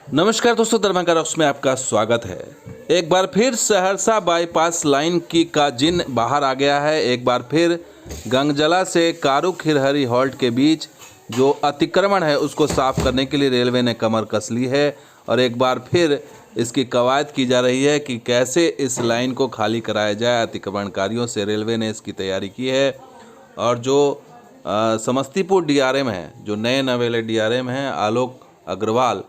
नमस्कार दोस्तों, दरभंगा रॉक्स में आपका स्वागत है। एक बार फिर सहरसा बाईपास लाइन का जिन बाहर आ गया है। एक बार फिर गंगजला से कारू खिरहरी हॉल्ट के बीच जो अतिक्रमण है उसको साफ करने के लिए रेलवे ने कमर कस ली है और एक बार फिर इसकी कवायद की जा रही है कि कैसे इस लाइन को खाली कराया जाए अतिक्रमणकारियों से। रेलवे ने इसकी तैयारी की है और जो समस्तीपुर डीआरएम हैं, जो नए नवेले डीआरएम हैं आलोक अग्रवाल,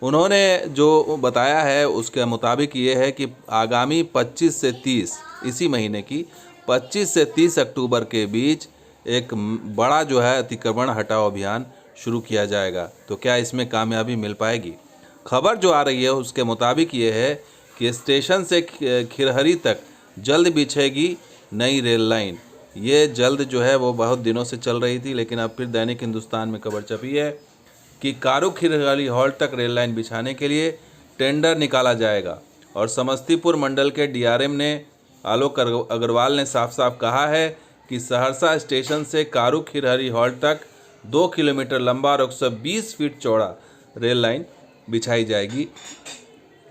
उन्होंने जो बताया है उसके मुताबिक ये है कि आगामी 25 से 30 इसी महीने की 25 से 30 अक्टूबर के बीच एक बड़ा जो है अतिक्रमण हटाओ अभियान शुरू किया जाएगा। तो क्या इसमें कामयाबी मिल पाएगी? खबर जो आ रही है उसके मुताबिक ये है कि स्टेशन से खिरहरी तक जल्द बिछेगी नई रेल लाइन। ये जल्द जो है वो बहुत दिनों से चल रही थी, लेकिन अब फिर दैनिक हिंदुस्तान में खबर छपी है कि कारू खिरहरी हॉल्ट तक रेल लाइन बिछाने के लिए टेंडर निकाला जाएगा। और समस्तीपुर मंडल के डीआरएम ने आलोक अग्रवाल ने साफ साफ कहा है कि सहरसा स्टेशन से कारू खिरहरी हॉल्ट तक 2 किलोमीटर लंबा और 120 फीट चौड़ा रेल लाइन बिछाई जाएगी।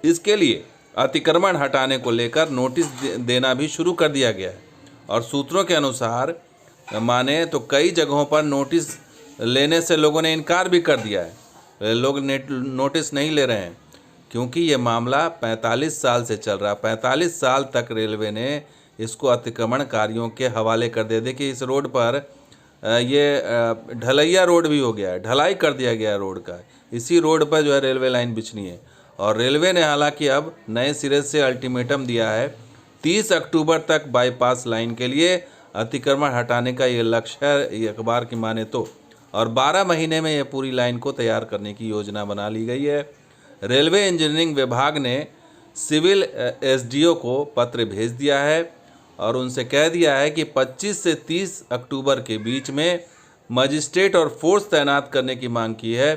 इसके लिए अतिक्रमण हटाने को लेकर नोटिस देना भी शुरू कर दिया गया है और सूत्रों के अनुसार माने तो कई जगहों पर नोटिस लेने से लोगों ने इनकार भी कर दिया है। लोग नोटिस नहीं ले रहे हैं क्योंकि ये मामला 45 साल से चल रहा। 45 साल तक रेलवे ने इसको अतिक्रमणकारियों के हवाले कर दिया। देखिए, इस रोड पर ये ढलैया रोड भी हो गया है, ढलाई कर दिया गया है रोड का। इसी रोड पर जो है रेलवे लाइन बिछनी है और रेलवे ने हालांकि अब नए सिरे से अल्टीमेटम दिया है 30 अक्टूबर तक बाईपास लाइन के लिए अतिक्रमण हटाने का ये लक्ष्य है, ये अखबार की माने तो। और 12 महीने में ये पूरी लाइन को तैयार करने की योजना बना ली गई है। रेलवे इंजीनियरिंग विभाग ने सिविल एसडीओ को पत्र भेज दिया है और उनसे कह दिया है कि 25 से 30 अक्टूबर के बीच में मजिस्ट्रेट और फोर्स तैनात करने की मांग की है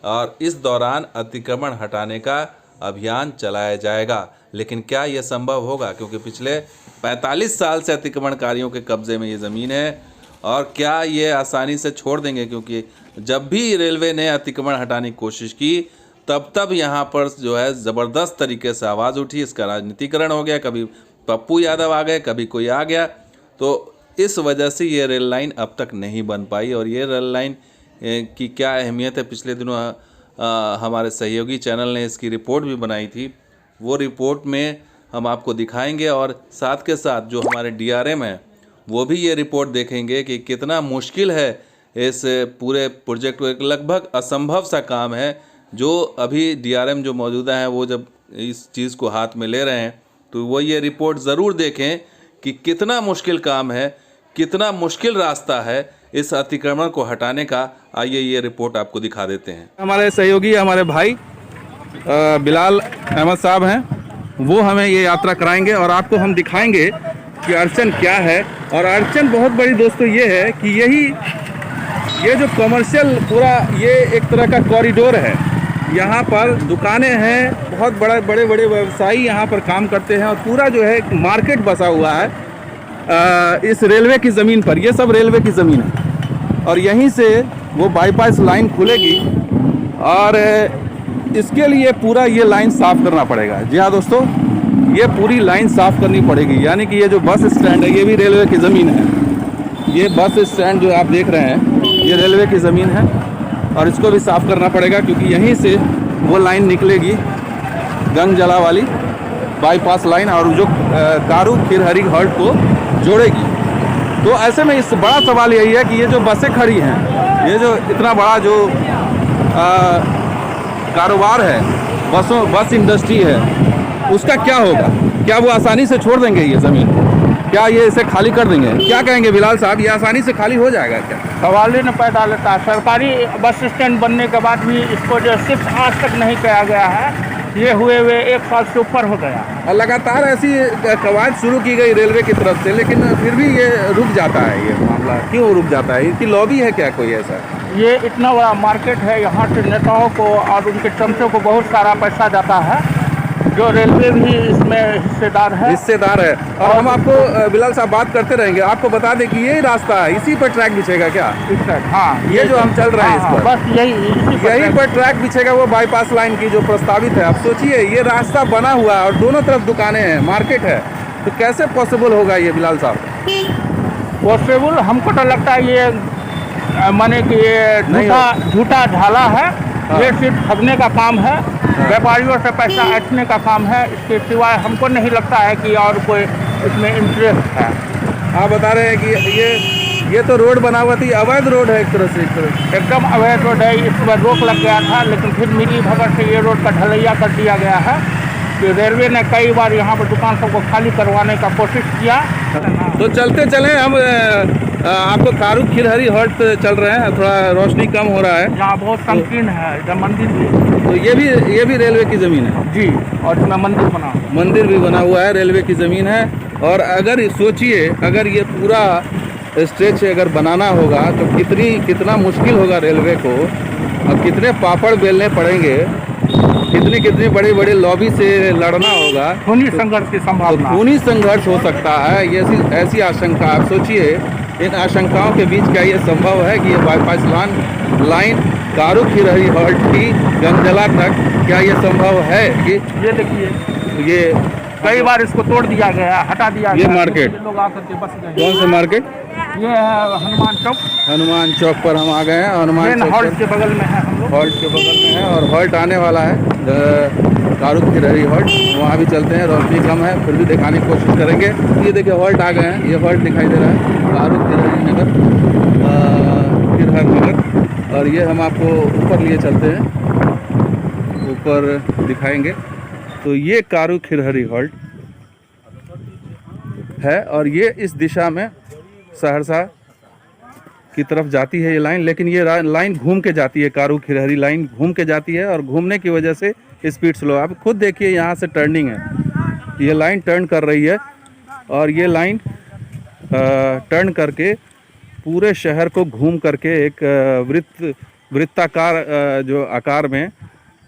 और इस दौरान अतिक्रमण हटाने का अभियान चलाया जाएगा। लेकिन क्या ये संभव होगा? क्योंकि पिछले 45 साल से अतिक्रमणकारियों के कब्जे में ये ज़मीन है और क्या ये आसानी से छोड़ देंगे? क्योंकि जब भी रेलवे ने अतिक्रमण हटाने की कोशिश की तब यहाँ पर जो है ज़बरदस्त तरीके से आवाज़ उठी। इसका राजनीतिकरण हो गया, कभी पप्पू यादव आ गए, कभी कोई आ गया। तो इस वजह से ये रेल लाइन अब तक नहीं बन पाई और ये रेल लाइन की क्या अहमियत है, पिछले दिनों हमारे सहयोगी चैनल ने इसकी रिपोर्ट भी बनाई थी। वो रिपोर्ट में हम आपको दिखाएंगे और साथ के साथ जो हमारे डीआरएम हैं वो भी ये रिपोर्ट देखेंगे कि कितना मुश्किल है इस पूरे प्रोजेक्ट को। एक लगभग असंभव सा काम है जो अभी डीआरएम जो मौजूदा हैं वो जब इस चीज़ को हाथ में ले रहे हैं तो वो ये रिपोर्ट ज़रूर देखें कि कितना मुश्किल काम है, कितना मुश्किल रास्ता है इस अतिक्रमण को हटाने का। आइए ये रिपोर्ट आपको दिखा देते हैं। हमारे सहयोगी हमारे भाई बिलाल अहमद साहब हैं, वो हमें ये यात्रा कराएंगे और आपको हम दिखाएंगे कि अड़चन क्या है। और अड़चन बहुत बड़ी दोस्तों ये है कि ये जो कमर्शियल पूरा ये एक तरह का कॉरिडोर है, यहाँ पर दुकानें हैं, बहुत बड़े बड़े व्यवसायी यहाँ पर काम करते हैं और पूरा जो है मार्केट बसा हुआ है इस रेलवे की ज़मीन पर। ये सब रेलवे की ज़मीन है और यहीं से वो बाईपास लाइन खुलेगी और इसके लिए पूरा ये लाइन साफ़ करना पड़ेगा। जी हाँ दोस्तों, ये पूरी लाइन साफ़ करनी पड़ेगी। यानी कि ये जो बस स्टैंड है ये भी रेलवे की ज़मीन है। ये बस स्टैंड जो आप देख रहे हैं ये रेलवे की ज़मीन है और इसको भी साफ़ करना पड़ेगा क्योंकि यहीं से वो लाइन निकलेगी गंगजला वाली बाईपास लाइन और जो कारू खिरहरी हॉल्ट को जोड़ेगी। तो ऐसे में इस बड़ा सवाल यही है कि ये जो बसें खड़ी हैं, ये जो इतना बड़ा जो कारोबार है, बस इंडस्ट्री है, उसका क्या होगा? क्या वो आसानी से छोड़ देंगे ये ज़मीन? क्या ये इसे खाली कर देंगे? क्या कहेंगे बिलाल साहब, ये आसानी से खाली हो जाएगा क्या? सवाल ही न पैदा लेता है। सरकारी बस स्टैंड बनने के बाद भी इसको जो शिफ्ट आज तक नहीं किया गया है। ये हुए 1 साल से ऊपर हो गया और लगातार ऐसी कवायद शुरू की गई रेलवे की तरफ से, लेकिन फिर भी ये रुक जाता है। ये मामला क्यों रुक जाता है? इनकी लॉबी है क्या कोई ऐसा? ये इतना बड़ा मार्केट है, यहाँ के नेताओं को और उनके चमचों को बहुत सारा पैसा जाता है जो रेलवे भी इसमें हिस्सेदार है। हिस्सेदार है। और हम आपको बिलाल साहब बात करते रहेंगे, आपको बता दें कि यही रास्ता है, इसी पर ट्रैक बिछेगा क्या? हाँ, ये जो हम चल रहे हैं इस पर, बस यहीं पर ट्रैक बिछेगा वो बाईपास लाइन की जो प्रस्तावित है। अब सोचिए ये रास्ता बना हुआ है और दोनों तरफ दुकानें हैं, मार्केट है, तो कैसे पॉसिबल होगा ये बिलाल साहब? पॉसिबल हमको तो लगता है ये माने कि ये झूठा ढाला है। ये सिर्फ ठगने का काम है, व्यापारियों से पैसा ऐंठने का काम है। इसके सिवाय हमको नहीं लगता है कि और कोई इसमें इंटरेस्ट है। आप बता रहे हैं कि ये तो रोड बना हुआ थी, अवैध रोड है एक तरह से। एकदम अवैध रोड है। इस पर रोक लग गया था, लेकिन फिर मिली भगत से ये रोड का ढलैया कर दिया गया है। कि रेलवे ने कई बार यहाँ पर दुकान सबको खाली करवाने का कोशिश किया। तो चलते चले हम आपको कारू खिरहरी हॉल्ट चल रहे हैं, थोड़ा रोशनी कम हो रहा है। यहाँ बहुत संकीर्ण है, इधर मंदिर भी। तो ये भी रेलवे की ज़मीन है जी, और इसमें मंदिर भी बना हुआ है, रेलवे की ज़मीन है। और अगर सोचिए अगर ये पूरा स्ट्रेच अगर बनाना होगा तो कितना मुश्किल होगा रेलवे को, और कितने पापड़ बेलने पड़ेंगे, कितनी बड़ी लॉबी से लड़ना होगा। खूनी संघर्ष की संभावना, खूनी संघर्ष हो सकता है। ये ऐसी आशंका, आप सोचिए इन आशंकाओं के बीच क्या ये संभव है कि ये बाईपास लाइन कारू खिरहरी हॉल्ट की गंगजला तक, क्या ये संभव है कि ये देखिए ये कई बार इसको तोड़ दिया गया, हटा दिया गया। ये मार्केट लोग आकर के बस गए। कौन से मार्केट? ये है हनुमान चौक पर हम आ गए हैं। हनुमान चौक हॉल्ट के बगल में है हम लोग। हॉल्ट के बगल में है और हॉल्ट आने वाला है, कारू खिरहरी हॉल्ट। वहाँ भी चलते हैं, रोशनी कम है फिर भी दिखाने की कोशिश करेंगे। ये देखिए हॉल्ट आ गए हैं, ये हॉल्ट दिखाई दे रहा है, कारू खिरहरी नगर, खिरहर नगर। और ये हम आपको ऊपर लिए चलते हैं, ऊपर दिखाएंगे। तो ये कारू खिरहरी हॉल्ट है और ये इस दिशा में सहरसा की तरफ जाती है ये लाइन, लेकिन ये लाइन घूम के जाती है, कारू खिरहरी लाइन घूम के जाती है और घूमने की वजह से स्पीड स्लो। आप खुद देखिए यहाँ से टर्निंग है, ये लाइन टर्न कर रही है और ये लाइन टर्न करके पूरे शहर को घूम करके एक वृत्ताकार जो आकार में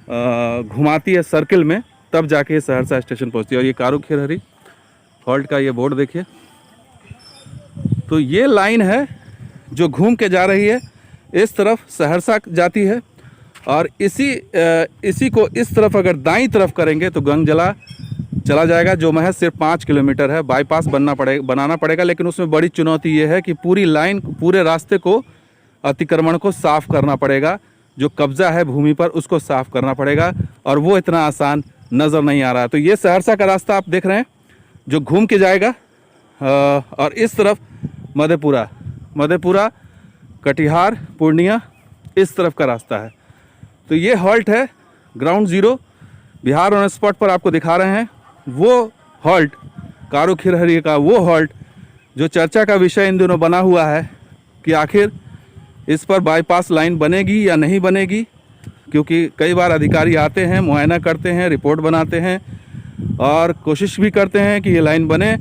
घुमाती है सर्किल में, तब जाके सहरसा स्टेशन पहुँचती है। और ये कारू खिरहरी हॉल्ट का ये बोर्ड देखिए। तो ये लाइन है जो घूम के जा रही है, इस तरफ सहरसा जाती है और इसी को इस तरफ अगर दाईं तरफ करेंगे तो गंगजला चला जाएगा, जो महज सिर्फ 5 किलोमीटर है। बाईपास बनाना पड़ेगा, लेकिन उसमें बड़ी चुनौती ये है कि पूरी लाइन, पूरे रास्ते को, अतिक्रमण को साफ़ करना पड़ेगा। जो कब्जा है भूमि पर उसको साफ़ करना पड़ेगा और वो इतना आसान नज़र नहीं आ रहा है। तो ये सहरसा का रास्ता आप देख रहे हैं जो घूम के जाएगा और इस तरफ मधेपुरा, कटिहार, पूर्णिया, इस तरफ का रास्ता है। तो ये हॉल्ट है ground zero, Bihar on spot पर आपको दिखा रहे हैं वो हॉल्ट, कारू खिरहरी का वो हॉल्ट जो चर्चा का विषय इन दिनों बना हुआ है कि आखिर इस पर बाईपास लाइन बनेगी या नहीं बनेगी। क्योंकि कई बार अधिकारी आते हैं, मुआयना करते हैं, रिपोर्ट बनाते हैं और कोशिश भी करते हैं कि ये लाइन बने,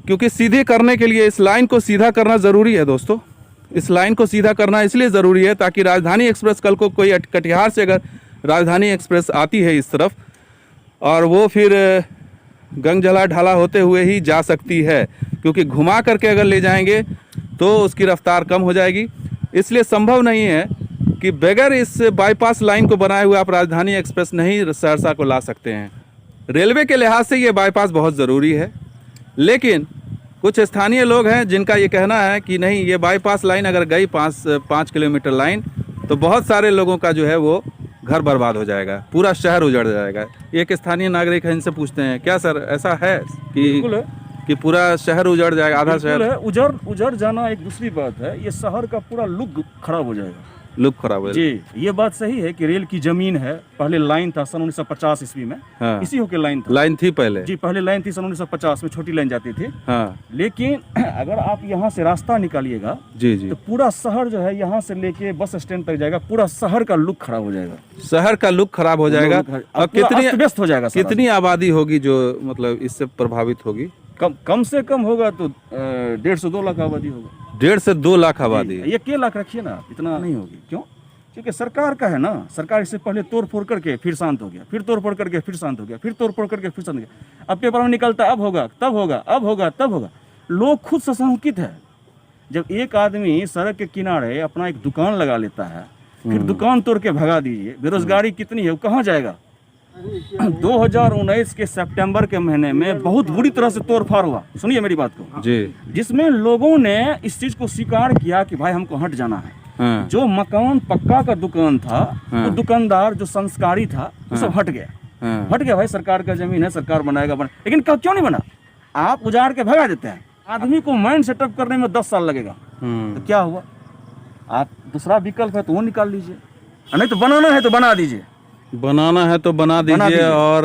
क्योंकि सीधे करने के लिए इस लाइन को सीधा करना ज़रूरी है दोस्तों। इस लाइन को सीधा करना इसलिए ज़रूरी है ताकि राजधानी एक्सप्रेस कल को कोई कटिहार से अगर राजधानी एक्सप्रेस आती है इस तरफ और वो फिर गंगजला ढाला होते हुए ही जा सकती है, क्योंकि घुमा करके अगर ले जाएंगे तो उसकी रफ्तार कम हो जाएगी। इसलिए संभव नहीं है कि बगैर इस बाईपास लाइन को बनाए हुए आप राजधानी एक्सप्रेस नहीं सहरसा को ला सकते हैं। रेलवे के लिहाज से ये बाईपास बहुत ज़रूरी है, लेकिन कुछ स्थानीय लोग हैं जिनका ये कहना है कि नहीं, ये बाईपास लाइन अगर गई 5 किलोमीटर लाइन तो बहुत सारे लोगों का जो है वो घर बर्बाद हो जाएगा, पूरा शहर उजड़ जाएगा। एक स्थानीय नागरिक है, इनसे पूछते हैं क्या सर ऐसा है कि पूरा शहर उजड़ जाएगा? आधा शहर है, उजड़ जाना एक दूसरी बात है, ये शहर का पूरा लुक खराब हो जाएगा। लुक खराब है जी। ये बात सही है कि रेल की जमीन है, पहले लाइन था सन 1950 ईस्वी में। हाँ। इसी होके लाइन था, लाइन थी पहले जी, पहले लाइन थी सन 1950 में, छोटी लाइन जाती थी। हाँ। लेकिन अगर आप यहाँ से रास्ता निकालिएगा जी जी, तो पूरा शहर जो है यहाँ से लेके बस स्टैंड तक जाएगा, पूरा शहर का लुक खराब हो जाएगा। शहर का लुक खराब हो जाएगा और कितनी व्यस्त हो जाएगा। कितनी आबादी होगी जो मतलब इससे प्रभावित होगी? कम से कम होगा तो 1.5 से 2 लाख आबादी होगा। 1.5 से 2 लाख आबादी। 1 लाख रखिए ना, इतना नहीं होगी। क्यों? क्योंकि सरकार का है ना, सरकार इससे पहले तोड़ फोड़ करके फिर शांत हो गया, फिर तोड़ फोड़ करके फिर शांत हो गया, फिर तोड़ फोड़ करके फिर शांत हो गया। अब पेपर में निकलता अब होगा तब होगा, अब होगा तब होगा। लोग खुद सशंकित है। जब एक आदमी सड़क के किनारे अपना एक दुकान लगा लेता है, फिर दुकान तोड़ के भगा दीजिए, बेरोजगारी कितनी है, वो कहाँ जाएगा। 2019 के सितंबर के महीने में बहुत बुरी तरह से तोड़फाड़ हुआ, सुनिए मेरी बात को जी। जिसमें लोगों ने इस चीज को स्वीकार किया कि भाई हमको हट जाना है। हाँ। जो मकान पक्का का दुकान था, हाँ। वो दुकानदार जो संस्कारी था वो सब हट गया। हाँ। हट गया भाई, सरकार का जमीन है, सरकार बनाएगा लेकिन क्यों नहीं बना। आप उजाड़ के भगा देते हैं। आदमी को माइंड सेटअप करने में 10 साल लगेगा, तो क्या हुआ। आप दूसरा विकल्प है तो वो निकाल लीजिए, नहीं तो बनाना है तो बना दीजिए। बनाना है तो बना दीजिए और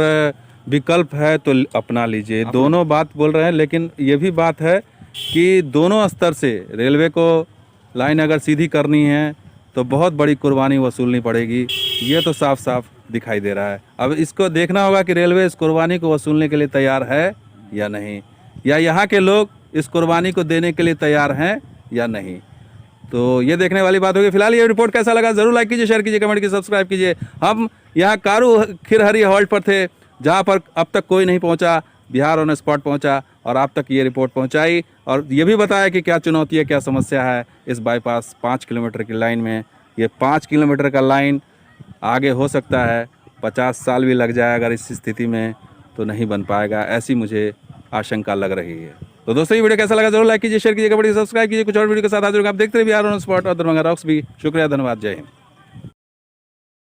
विकल्प है तो अपना लीजिए। दोनों बात बोल रहे हैं, लेकिन ये भी बात है कि दोनों स्तर से रेलवे को लाइन अगर सीधी करनी है तो बहुत बड़ी कुर्बानी वसूलनी पड़ेगी। ये तो साफ साफ दिखाई दे रहा है। अब इसको देखना होगा कि रेलवे इस कुर्बानी को वसूलने के लिए तैयार है या नहीं, या यहाँ के लोग इस कुर्बानी को देने के लिए तैयार हैं या नहीं। तो ये देखने वाली बात होगी। फिलहाल ये रिपोर्ट कैसा लगा जरूर लाइक कीजिए, शेयर कीजिए, कमेंट कीजिए, सब्सक्राइब कीजिए। हम यहाँ कारू खिरहरी हॉल्ट पर थे, जहाँ पर अब तक कोई नहीं पहुँचा। बिहार ऑन स्पॉट पहुँचा और आप तक ये रिपोर्ट पहुँचाई और ये भी बताया कि क्या चुनौती है, क्या समस्या है इस बाईपास 5 किलोमीटर की लाइन में। ये 5 किलोमीटर का लाइन आगे हो सकता है 50 साल भी लग जाए, अगर इस स्थिति में तो नहीं बन पाएगा, ऐसी मुझे आशंका लग रही है। तो दोस्तों ये वीडियो कैसा लगा जरूर लाइक कीजिए, शेयर कीजिए, कमेंट कीजिए, सब्सक्राइब कीजिए। कुछ और वीडियो के साथ हाजिर होंगे। आप देखते रहिए बिहार ऑन स्पॉट और दरभंगा रॉक्स भी। शुक्रिया, धन्यवाद, जय हिंद।